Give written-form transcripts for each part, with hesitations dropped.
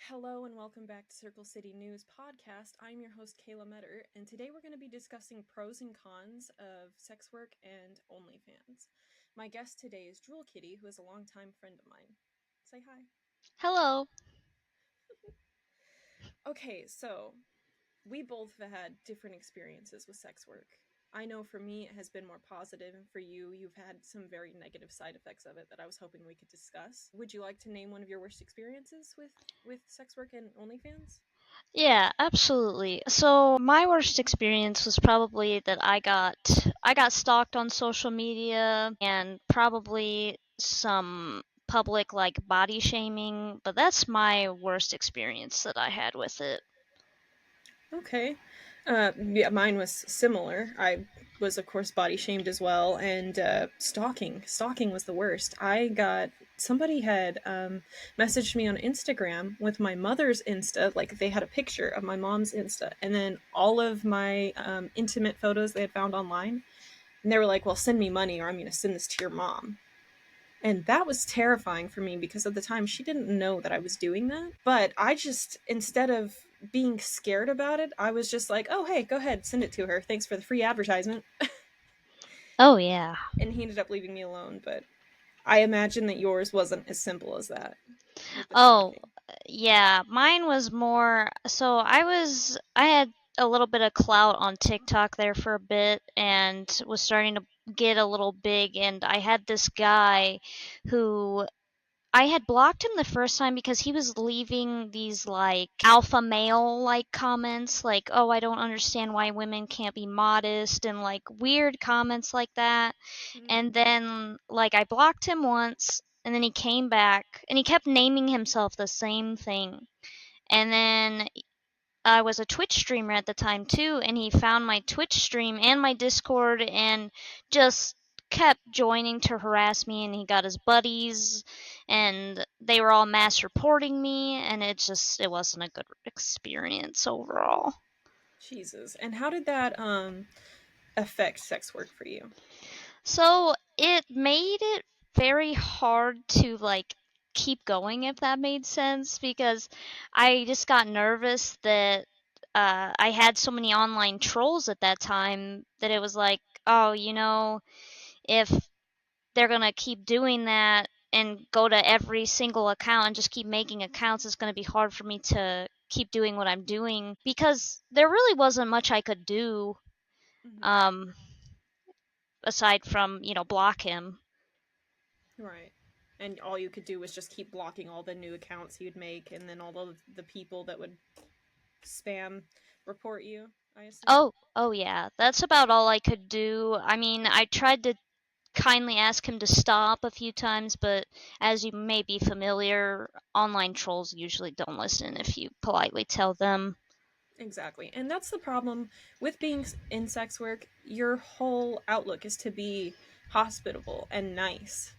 Hello and welcome back to Circle City News Podcast. I'm your host, Kayla Metter, and today we're going to be discussing pros and cons of sex work and OnlyFans. My guest today is dr00lkitty, who is a longtime friend of mine. Say hi. Hello. Okay, so we both have had different experiences with sex work. I know for me it has been more positive, and for you, you've had some very negative side effects of it that I was hoping we could discuss. Would you like to name one of your worst experiences with sex work and OnlyFans? Yeah, absolutely. So my worst experience was probably that I got stalked on social media and probably some public like body shaming, but that's my worst experience that I had with it. Okay. Yeah, mine was similar. I was, of course, body shamed as well, and stalking. Stalking was the worst. I got somebody had messaged me on Instagram with my mother's Insta, like they had a picture of my mom's Insta, and then all of my intimate photos they had found online, and they were like, "Well, send me money, or I'm going to send this to your mom." And that was terrifying for me because at the time she didn't know that I was doing that. But I just, instead of being scared about it, I was just like, oh, hey, go ahead, send it to her. Thanks for the free advertisement. Oh yeah. And he ended up leaving me alone. But I imagine that yours wasn't as simple as that with the Oh, stalking. yeah, mine was more so I had a little bit of clout on TikTok there for a bit and was starting to get a little big, and I had this guy who I had blocked him the first time because he was leaving these like alpha male like comments like, "Oh, I don't understand why women can't be modest," and like weird comments like that. And Mm. then like I blocked him once and then he came back and he kept naming himself the same thing. And then I was a Twitch streamer at the time too, and he found my Twitch stream and my Discord and just kept joining to harass me. And he got his buddies, and they were all mass reporting me, and it wasn't a good experience overall. Jesus. And how did that affect sex work for you? So it made it very hard to like keep going, if that made sense, because I just got nervous that I had so many online trolls at that time that it was like, oh, if they're gonna keep doing that and go to every single account and just keep making accounts, it's gonna be hard for me to keep doing what I'm doing because there really wasn't much I could do Mm-hmm. um, aside from block him. Right. And all you could do was just keep blocking all the new accounts you'd make and then all the people that would spam report you, I assume. Oh yeah, that's about all I could do. I mean, I tried to kindly ask him to stop a few times, but as you may be familiar, online trolls usually don't listen if you politely tell them. Exactly. And that's the problem with being in sex work. Your whole outlook is to be hospitable and nice.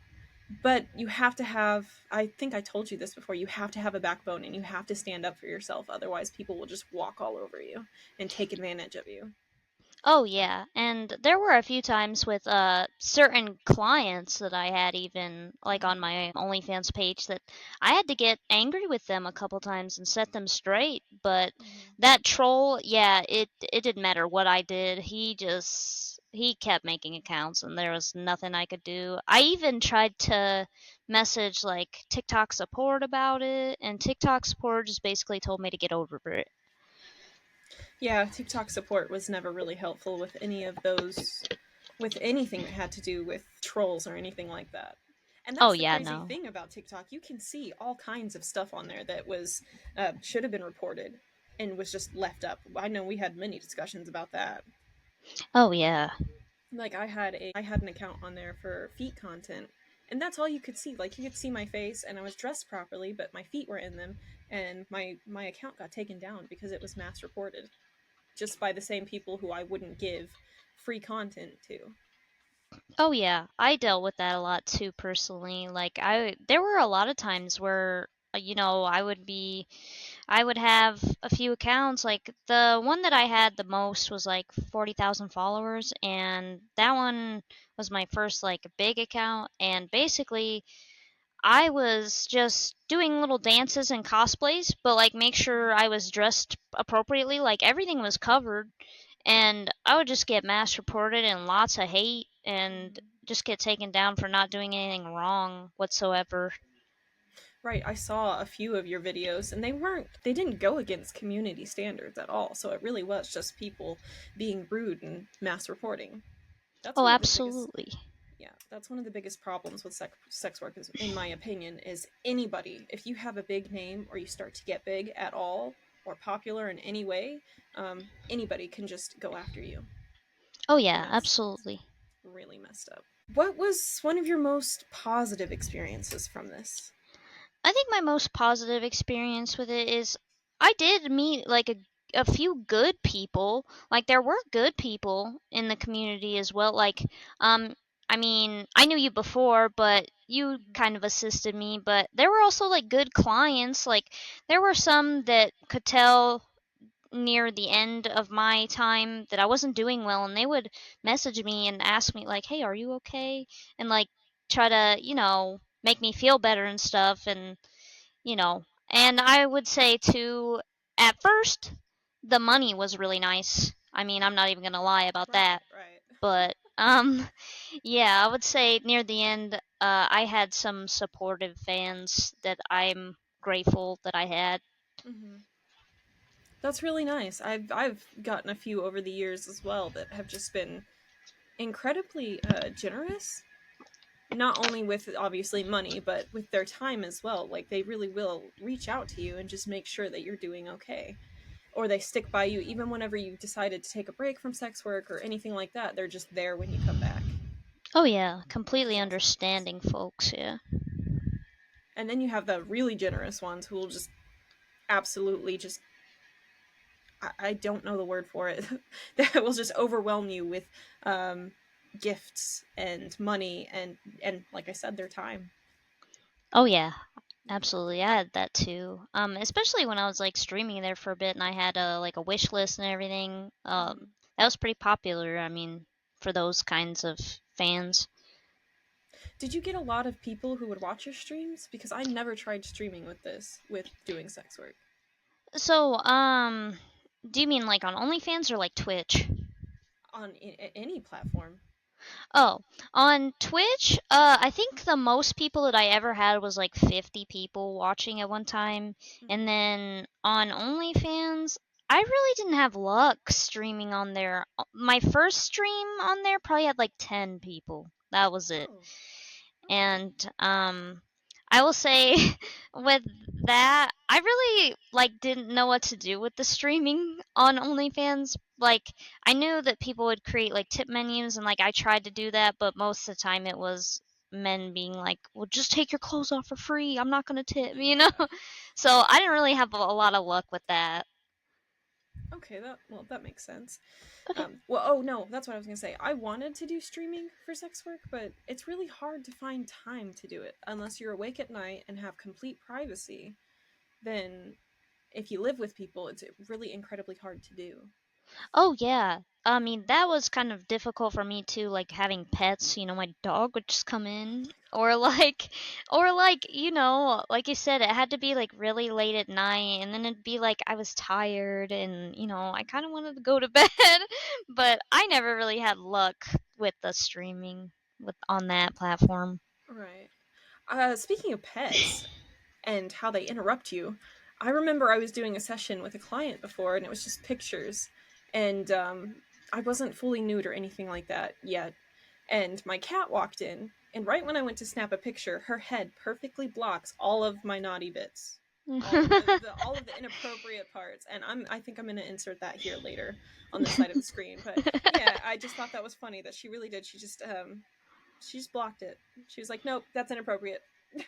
But you have to have, I think I told you this before, you have to have a backbone and you have to stand up for yourself. Otherwise, people will just walk all over you and take advantage of you. Oh yeah, and there were a few times with certain clients that I had even like on Mm-hmm. my OnlyFans page that I had to get angry with them a couple times and set them straight. But Mm-hmm. that troll, yeah, it didn't matter what I did. He kept making accounts and there was nothing I could do. I even tried to message like TikTok support about it, and TikTok support just basically told me to get over it. Yeah, TikTok support was never really helpful with any of those, with anything that had to do with trolls or anything like that. And Oh that's the yeah, crazy no. thing about TikTok. You can see all kinds of stuff on there that was should have been reported and was just left up. I know we had many discussions about that. Oh yeah. Like I had an account on there for feet content, and that's all you could see. Like you could see my face, and I was dressed properly, but my feet were in them, and my account got taken down because it was mass reported just by the same people who I wouldn't give free content to. Oh yeah, I dealt with that a lot too personally. Like there were a lot of times where I would have a few accounts. Like the one that I had the most was like 40,000 followers, and that one was my first like big account. And basically, I was just doing little dances and cosplays, but like make sure I was dressed appropriately. Like everything was covered, and I would just get mass reported and lots of hate and Mhm. just get taken down for not doing anything wrong whatsoever. Right, I saw a few of your videos and they didn't go against community standards at all. So it really was just people being rude and mass reporting. That's Oh, one of the biggest absolutely. Yeah, that's one of the biggest problems with sex work is, in my opinion, is anybody, if you have a big name or you start to get big at all or popular in any way, anybody can just go after you. Oh And yeah, that's absolutely. really messed up. What was one of your most positive experiences from this? I think my most positive experience with it is I did meet like a few good people. Like there were good people in the community as well. Like um I mean, I knew you before, but you kind of assisted me, but there were also like good clients. Like there were some that could tell near the end of my time that I wasn't doing well, and they would message me and ask me like, "Hey, are you okay?" and like try to, make me feel better and stuff. And I would say too, at first, the money was really nice. I mean, I'm not even gonna lie about Right, that. right. But yeah, I would say near the end, I had some supportive fans that I'm grateful that I had. Hmm. That's really nice. I've gotten a few over the years as well that have just been incredibly generous, not only with obviously money but with their time as well. Like they really will reach out to you and just make sure that you're doing okay, or they stick by you even whenever you decided to take a break from sex work or anything like that. They're just there when you come back, Oh yeah, which completely is also nice. understanding folks. Yeah. Yeah. And then you have the really generous ones who will just absolutely just, I don't know the word for it, that will just overwhelm you with um, gifts and money and like I said, their time. Oh yeah, Yeah. absolutely. I had that too. Especially when I was like streaming there for a bit and I had a like a wish list and everything. Hmm. That was pretty popular. I mean, for those kinds of fans. Did you get a lot of people who would watch your streams? Because I never tried streaming with this, with doing sex work So, do you mean like on OnlyFans or like Twitch? on any platform. Oh, on Twitch, I think the most people that I ever had was like 50 people watching at one time. And Hmm. then on OnlyFans, I really didn't have luck streaming on there. My first stream on there probably had like 10 people. That was it. Oh, okay. And I will say with that, I really like didn't know what to do with the streaming on OnlyFans. Like I knew that people would create like tip menus and like I tried to do that, but most of the time it was men being like, "Well, just take your clothes off for free. I'm not going to tip." Yeah. So I didn't really have a lot of luck with that. Okay, that makes sense. Okay. Well, oh no, that's what I was gonna say. I wanted to do streaming for sex work, but it's really hard to find time to do it unless you're awake at night and have complete privacy. Then, if you live with people, it's really incredibly hard to do. Oh yeah. I mean, that was kind of difficult for me too, like having pets, my dog would just come in or like you said, it had to be like really late at night and then it'd be like I was tired and, I kind of wanted to go to bed, but I never really had luck with the streaming with on that platform. Right. Speaking of pets and how they interrupt you, I remember I was doing a session with a client before, and it was just pictures, and I wasn't fully nude or anything like that yet. And my cat walked in, and right when I went to snap a picture, her head perfectly blocks all of my naughty bits, all of all of the inappropriate parts. And I think I'm gonna insert that here later on this side of the screen. But yeah, I just thought that was funny that she really did. She just blocked it. She was like, "Nope, that's inappropriate."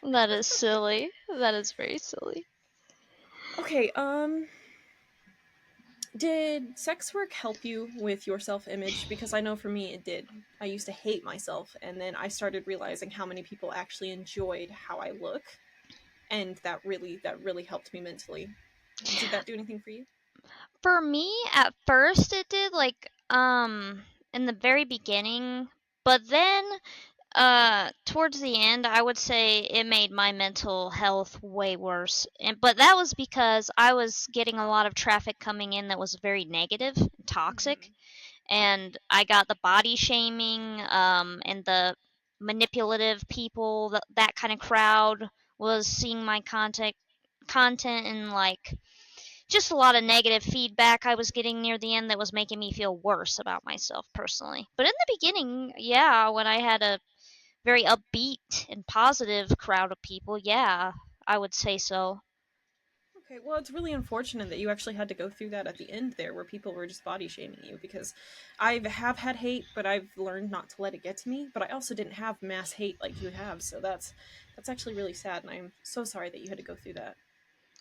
That is silly. That is very silly. Okay, did sex work help you with your self image? Because I know for me it did. I used to hate myself, and then I started realizing how many people actually enjoyed how I look, and that really helped me mentally. Did that do anything for you? For me, at first it did, like, in the very beginning, but then Towards the end, I would say it made my mental health way worse. But that was because I was getting a lot of traffic coming in that was very negative and toxic. Hmm. And I got the body shaming, and the manipulative people, that kind of crowd was seeing my content, and like just a lot of negative feedback I was getting near the end that was making me feel worse about myself personally. But in the beginning, yeah, when I had a very upbeat and positive crowd of people, yeah, I would say so. Okay, well, it's really unfortunate that you actually had to go through that at the end there, where people were just body shaming you. Because I have had hate, but I've learned not to let it get to me. But I also didn't have mass hate like you have, so that's actually really sad, and I'm so sorry that you had to go through that.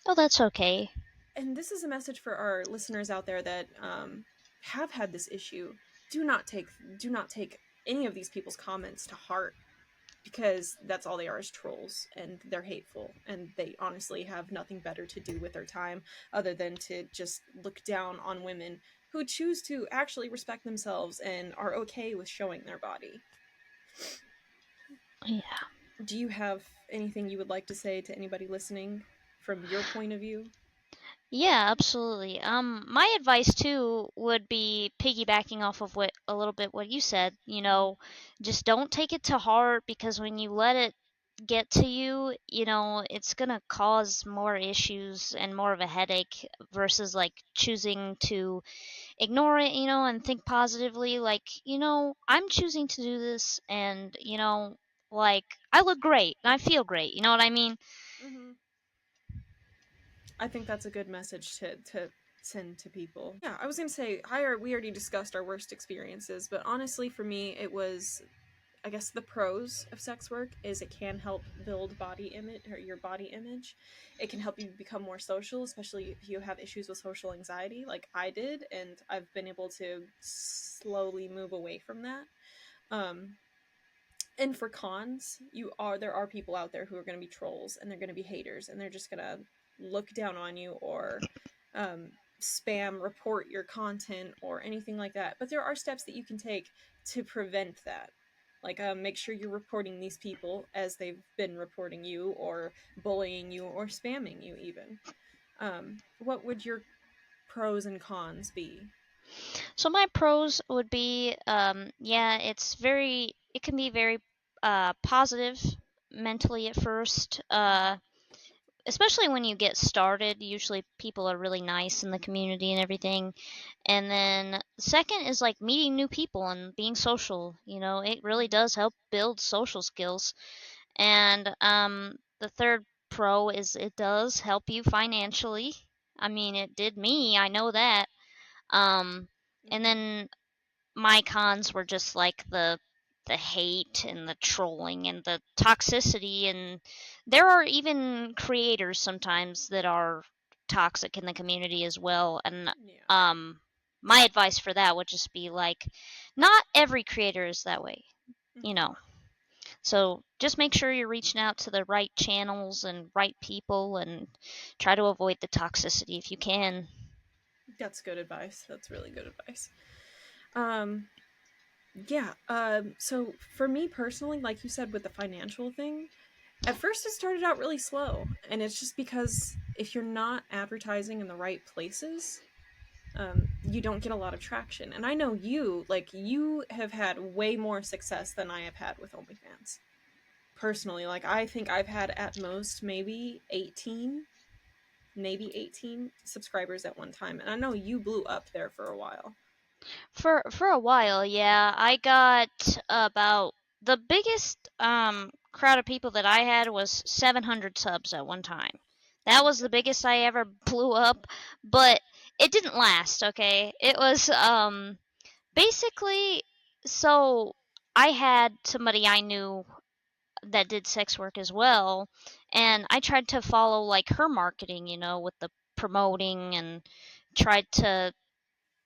Oh, that's okay. And this is a message for our listeners out there that have had this issue. Do not take any of these people's comments to heart, because that's all they are, is trolls, and they're hateful, and they honestly have nothing better to do with their time other than to just look down on women who choose to actually respect themselves and are okay with showing their body. Yeah. Do you have anything you would like to say to anybody listening from your point of view? Yeah, absolutely. My advice too would be piggybacking off of what a little bit what you said. Mm-hmm. Just don't take it to heart, because when you let it get to you, it's gonna cause more issues and more of a headache versus like choosing to ignore it, and think positively. Like, I'm choosing to do this, and like I look great and I feel great. You know what I mean? Mm-hmm. I think that's a good message to send to people. Yeah, I was gonna say, we already discussed our worst experiences, but honestly, for me, it was, I guess, the pros of sex work is it can help build body image, or your body image. It can help you become more social, especially if you have issues with social anxiety, like I did, and I've been able to slowly move away from that. Um, and for cons, there are people out there who are going to be trolls, and they're going to be haters, and they're just going to look down on you, or spam report your content or anything like that. But there are steps that you can take to prevent that. Like, make sure you're reporting these people as they've been reporting you, or bullying you, or spamming you even. What would your pros and cons be? So my pros would be, yeah, it can be very positive mentally at first. Mm-hmm. Especially when you get started, usually people are really nice in the community and everything. And then second is like meeting new people and being social. It really Mm-hmm. does help build social skills. And the third pro is it does help you financially. I mean, it did me. I know that. Um, and Mm-hmm. then my cons were just like the hate and the trolling and the toxicity, and there are even creators sometimes that are toxic in the community as well. And Yeah. my advice for that would just be like, not every creator is that way, you Mm-hmm. know. So just make sure you're reaching out to the right channels and right people, and try to avoid the toxicity if you can. That's good advice. That's really good advice. Um, yeah. So for me personally, like you said with the financial thing, at first it started out really slow, and it's just because if you're not advertising in the right places, you don't get a lot of traction. And I know you have had way more success than I have had with OnlyFans. Personally, like, I think I've had at most maybe 18 subscribers at one time, and I know you blew up there for a while. For a while, yeah, I got about the biggest crowd of people that I had was 700 subs at one time. Oh That my was the goodness. biggest I ever blew up, but it didn't last. Okay, it was basically, so I had somebody I knew that did sex work as well, and I tried to follow like her marketing, with the promoting, and tried to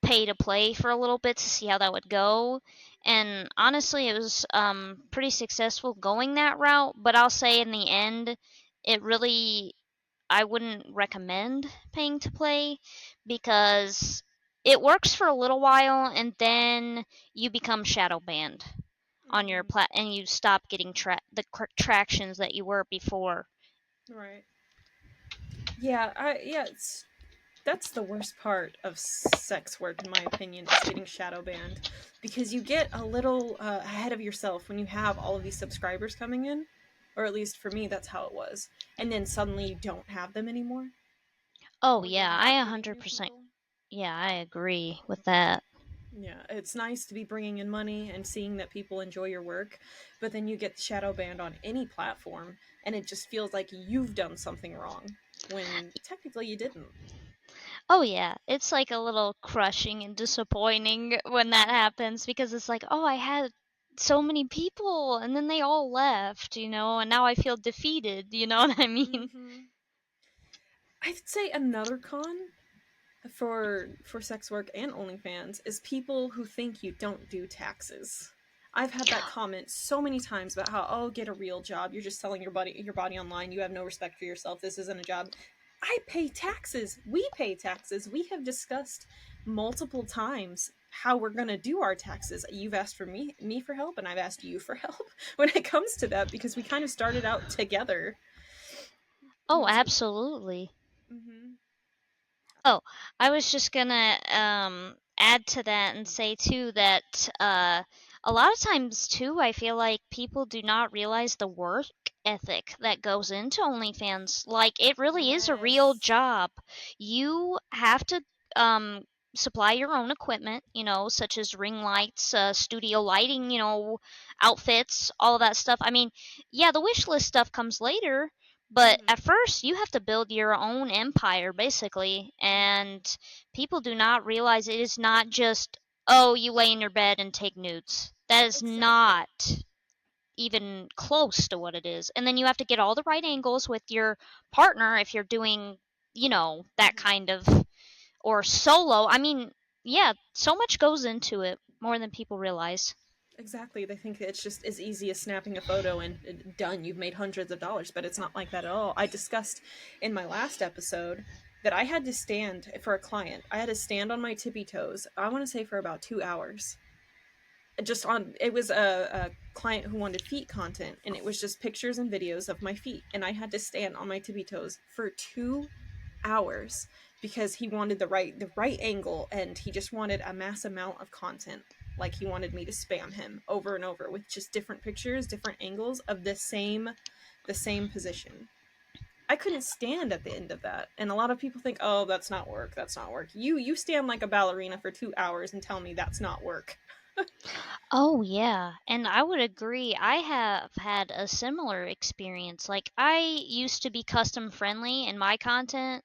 pay to play for a little bit to see how that would go. And honestly, it was pretty successful going that route. But I'll say in the end, it really, I wouldn't recommend paying to play, because it works for a little while and then you become shadow banned. on your Mm-hmm. plat, and you stop getting the tractions that you were before. Right. Yeah, that's the worst part of sex work, in my opinion, is getting shadow banned, because you get a little ahead of yourself when you have all of these subscribers coming in, or at least for me, that's how it was. And then suddenly you don't have them anymore, Oh or you're yeah, I not getting new 100%. people. Yeah, I agree with that. Yeah, it's nice to be bringing in money and seeing that people enjoy your work, but then you get shadow banned on any platform, and it just feels like you've done something wrong when technically you didn't. Oh yeah, it's like a little crushing and disappointing when that happens because it's like, oh, I had so many people and then they all left, and now I feel defeated, you know what I mean? Mm-hmm. I'd say another con for sex work and OnlyFans is people who think you don't do taxes. I've had that comment so many times about how, oh, get a real job. You're just selling your body online. You have no respect for yourself. This isn't a job. I pay taxes. We pay taxes. We have discussed multiple times how we're going to do our taxes. You've asked for me for help, and I've asked you for help when it comes to that, because we kind of started out together. Oh, So, absolutely. mhm. Oh, I was just gonna add to that and say too that a lot of times too I feel like people do not realize the work ethic that goes into OnlyFans. Like it really is a real Yes. job. You have to um supply your own equipment, such as ring lights, studio lighting, outfits, all of that stuff. I mean, yeah, the wish list stuff comes later, but Mm-hmm. at first, you have to build your own empire, basically. Mm-hmm. And people do not realize it is not just, oh, you lay in your bed and take nudes. That is Exactly. not even close to what it is. And then you have to get all the right angles with your partner if you're doing, that Mm-hmm. kind of, or solo. I mean, yeah, so much goes into it more than people realize. Exactly. They think it's just as easy as snapping a photo and done. You've made hundreds of dollars, but it's not like that at all. I discussed in my last episode that I had to stand for a client. I had to stand on my tippy toes. I want to say for about 2 hours. Just on, it was a client who wanted feet content, and it was just pictures and videos of my feet, and I had to stand on my tippy toes for 2 hours because he wanted the right angle, and he just wanted a mass amount of content. Like, he wanted me to spam him over and over with just different pictures, different angles of the same position. I couldn't stand at the end of that. And a lot of people think, oh, that's not work, that's not work. You stand like a ballerina for 2 hours and tell me that's not work. Oh, yeah. And I would agree. I have had a similar experience. Like, I used to be custom friendly in my content.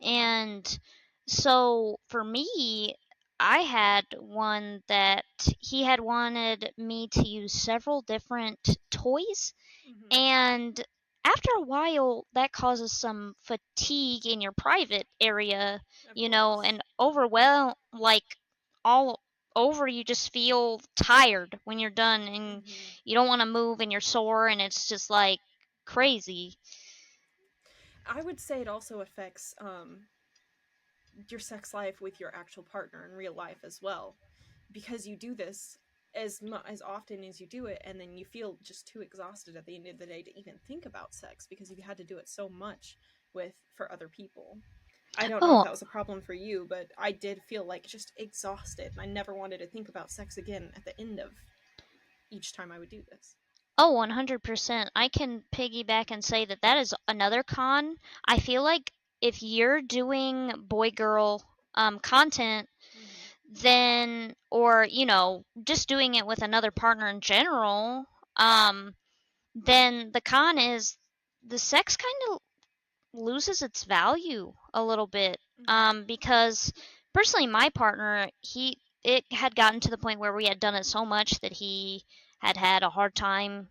Mm-hmm. And so for me, I had one that he had wanted me to use several different toys, Mm-hmm. and after a while, that causes some fatigue in your private area, Of course. and overwhelm, like all over, you just feel tired when you're done and Mm-hmm. you don't want to move and you're sore and it's just like crazy. I would say it also affects your sex life with your actual partner in real life as well, because you do this as often as you do it, and then you feel just too exhausted at the end of the day to even think about sex because you've had to do it so much with for other people. I don't know if Oh, that was a problem for you, but I did feel like just exhausted, and I never wanted to think about sex again at the end of each time I would do this. oh, 100%. I can piggyback and say that that is another con. I feel like if you're doing boy girl content, Mm-hmm. then, or just doing it with another partner in general, then the con is the sex kind of loses its value a little bit, Mm-hmm. because personally my partner, he it had gotten to the point where we had done it so much that he had had a hard time,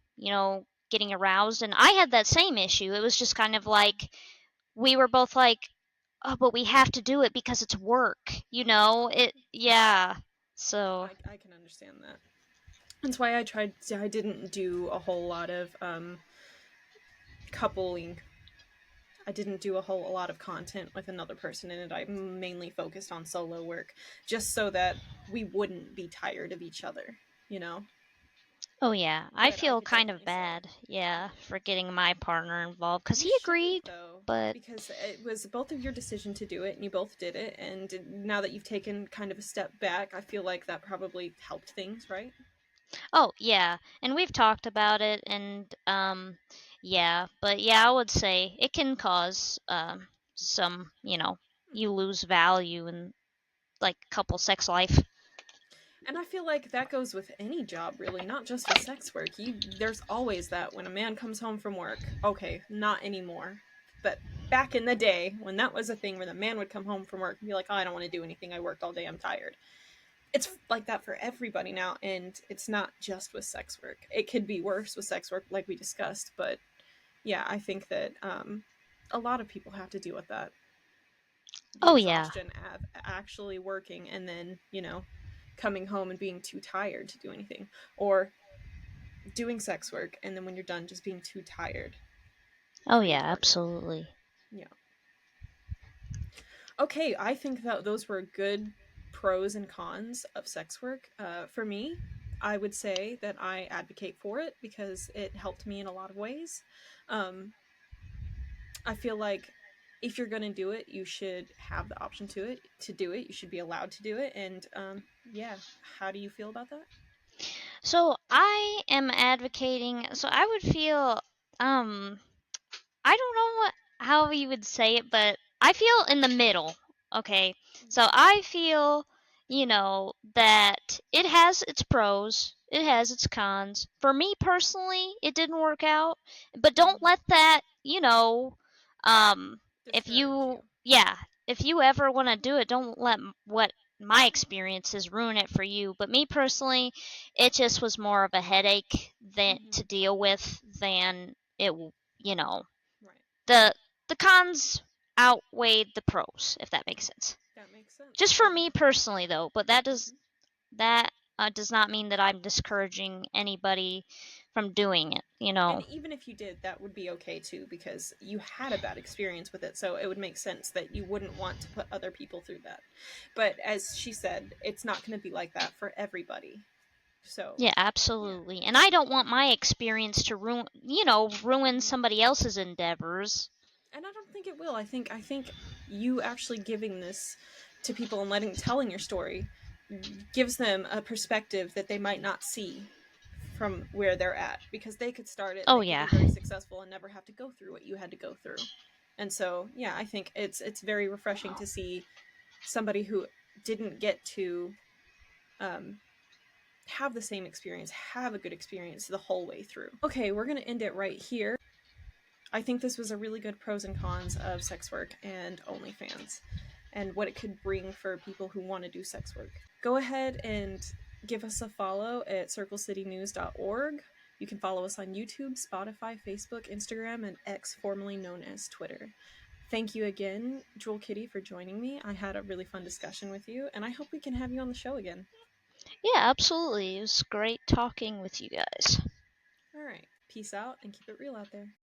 getting aroused, and I had that same issue. It was just kind of Mm-hmm. like we were both like, oh, but we have to do it because it's work, it, yeah. So, I can understand that. That's why I didn't do a whole lot of coupling. I didn't do a lot of content with another person in it. I mainly focused on solo work, just so that we wouldn't be tired of each other, you know? Oh yeah, I but I feel could kind of definitely say, bad, yeah, yeah. for getting my partner involved because You he shouldn't agreed, though, but because it was both of your decision to do it, and you both did it. And now that you've taken kind of a step back, I feel like that probably helped things, right? oh yeah, and we've talked about it, and yeah, but yeah, I would say it can cause some, you Hmm. lose value in like couple sex life. And I feel like that goes with any job, really, not just with sex work. There's always that when a man comes home from work. Okay, not anymore, but back in the day when that was a thing, where the man would come home from work and be like, "Oh, I don't want to do anything. I worked all day. I'm tired." It's like that for everybody now, and it's not just with sex work. It could be worse with sex work, like we discussed, but yeah, I think that a lot of people have to deal with that, the Oh yeah. exhaustion of actually working, and then coming home and being too tired to do anything, or doing sex work and then when you're done just being too tired Oh for your yeah, partner. absolutely. Yeah. Okay, I think that those were good pros and cons of sex work. For me, I would say that I advocate for it because it helped me in a lot of ways. um, I feel like if you're going to do it, you should have the option to do it. You should be allowed to do it. And yeah, how do you feel about that? So I am advocating. So I would feel um I don't know how you would say it, but I feel in the middle. Okay. So I feel, that it has its pros, it has its cons. For me personally, it didn't work out, but don't Mm-hmm. let that, if Discourage you, you. yeah, if you ever want to do it, don't let what my experiences ruin it for you. But me personally, it just was more of a headache than to Mm-hmm. deal with than it, you know, Right. the the cons outweighed the pros, if that makes sense. That makes sense. Just for Yeah. me personally, though, but Mm-hmm. that does not mean that I'm discouraging anybody from doing it. And even if you did, that would be okay too, because you had a bad experience with it. So it would make sense that you wouldn't want to put other people through that. But as she said, it's not going to be like that for everybody. So, Yeah, yeah. absolutely. And I don't want my experience to ruin Mm-hmm. somebody else's endeavors. And I don't think it will. I think you actually giving this to people and telling your story gives them a perspective that they might not see from where they're at, because they could start it and Oh they could yeah. be very successful and never have to go through what you had to go through. And so, yeah, I think it's very refreshing to see somebody who didn't get to um, have the same experience, have a good experience the whole way through. Okay, we're going to end it right here. I think this was a really good pros and cons of sex work and OnlyFans and what it could bring for people who want to do sex work. Go ahead and give us a follow at circlecitynews.org. You can follow us on YouTube, Spotify, Facebook, Instagram, and X, formerly known as Twitter. Thank you again, Jewel Kitty, for joining me. I had a really fun discussion with you, and I hope we can have you on the show again. Yeah, absolutely. It was great talking with you guys. All right. Peace out and keep it real out there.